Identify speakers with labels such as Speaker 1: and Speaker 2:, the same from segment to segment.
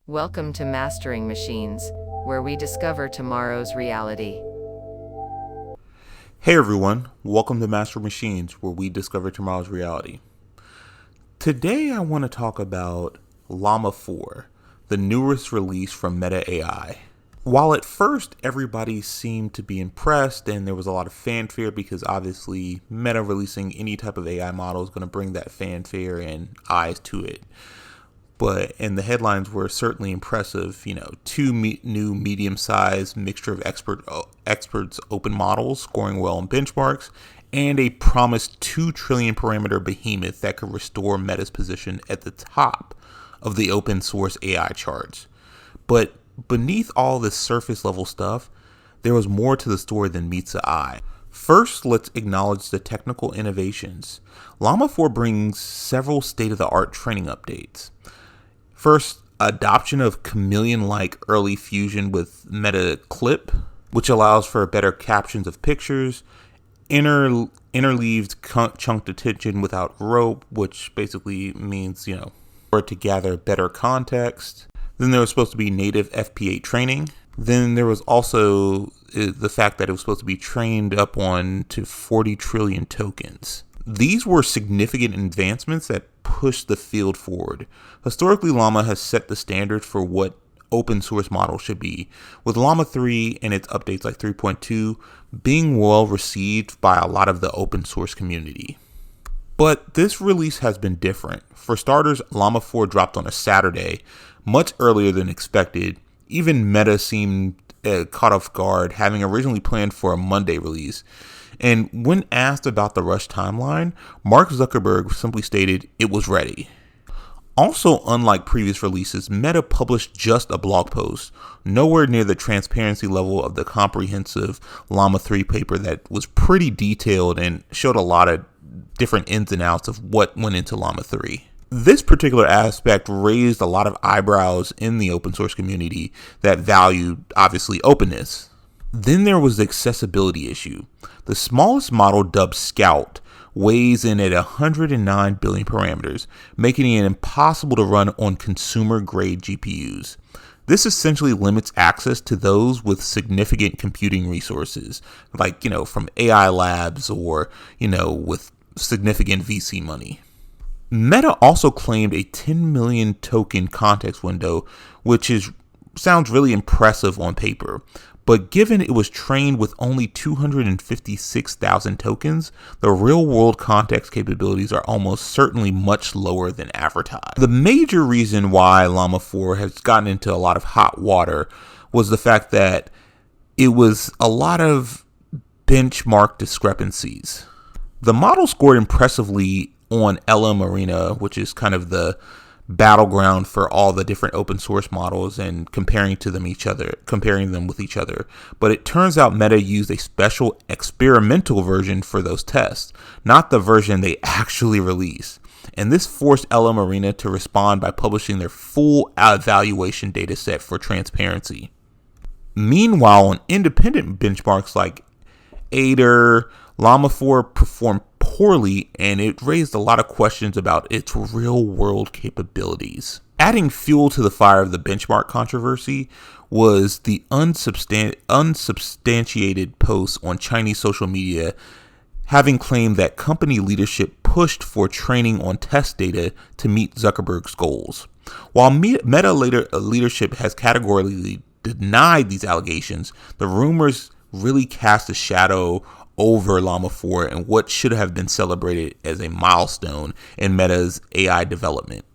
Speaker 1: Welcome to Mastering Machines, where we discover tomorrow's reality.
Speaker 2: Hey everyone, welcome to Master Machines, where we discover tomorrow's reality. Today I want to talk about Llama 4, the newest release from Meta AI. While at first everybody seemed to be impressed and there was a lot of fanfare because obviously Meta releasing any type of AI model is going to bring that fanfare and eyes to it. And the headlines were certainly impressive. Two new medium-sized mixture of experts open models scoring well on benchmarks, and a promised 2 trillion parameter behemoth that could restore Meta's position at the top of the open source AI charts. But beneath all this surface level stuff, there was more to the story than meets the eye. First, let's acknowledge the technical innovations. Llama 4 brings several state-of-the-art training updates. First, adoption of chameleon-like early fusion with Meta Clip, which allows for better captions of pictures, interleaved chunk detection without rope, which basically means, for it to gather better context. Then there was supposed to be native FP8 training. Then there was also the fact that it was supposed to be trained up on to 40 trillion tokens. These were significant advancements that pushed the field forward. Historically, Llama has set the standard for what open source models should be, with Llama 3 and its updates like 3.2 being well received by a lot of the open source community. But this release has been different. For starters, Llama 4 dropped on a Saturday, much earlier than expected. Even Meta seemed caught off guard, having originally planned for a Monday release. And when asked about the rush timeline, Mark Zuckerberg simply stated it was ready. Also, unlike previous releases, Meta published just a blog post, nowhere near the transparency level of the comprehensive Llama 3 paper that was pretty detailed and showed a lot of different ins and outs of what went into Llama 3. This particular aspect raised a lot of eyebrows in the open source community that valued, obviously, openness. Then there was the accessibility issue. The smallest model, dubbed Scout, weighs in at 109 billion parameters, making it impossible to run on consumer-grade GPUs. This essentially limits access to those with significant computing resources, like, from AI labs or, with significant VC money. Meta also claimed a 10 million token context window, which sounds really impressive on paper. But given it was trained with only 256,000 tokens, the real-world context capabilities are almost certainly much lower than advertised. The major reason why Llama 4 has gotten into a lot of hot water was the fact that it was a lot of benchmark discrepancies. The model scored impressively on Llama Arena, which is kind of the battleground for all the different open source models and comparing them with each other. But it turns out Meta used a special experimental version for those tests, not the version they actually released. And this forced Llama Arena to respond by publishing their full evaluation dataset for transparency. Meanwhile, on independent benchmarks like Aider, Llama 4 performed poorly, and it raised a lot of questions about its real-world capabilities. Adding fuel to the fire of the benchmark controversy was the unsubstantiated posts on Chinese social media having claimed that company leadership pushed for training on test data to meet Zuckerberg's goals. While Meta leadership has categorically denied these allegations, the rumors really cast a shadow over Llama 4 and what should have been celebrated as a milestone in Meta's AI development.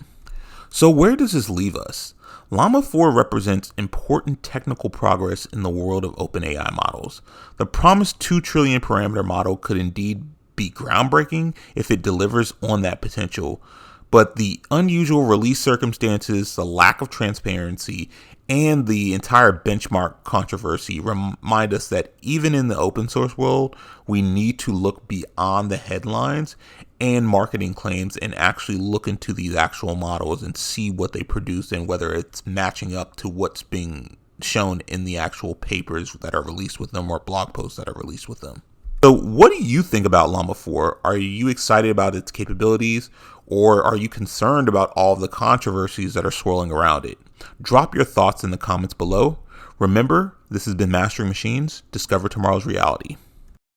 Speaker 2: So where does this leave us? Llama 4 represents important technical progress in the world of open AI models. The promised 2 trillion parameter model could indeed be groundbreaking if it delivers on that potential. But the unusual release circumstances, the lack of transparency, and the entire benchmark controversy remind us that even in the open source world, we need to look beyond the headlines and marketing claims and actually look into these actual models and see what they produce and whether it's matching up to what's being shown in the actual papers that are released with them or blog posts that are released with them. So what do you think about Llama 4? Are you excited about its capabilities, Or are you concerned about all of the controversies that are swirling around it? Drop your thoughts in the comments below. Remember, this has been Mastering Machines. Discover tomorrow's reality.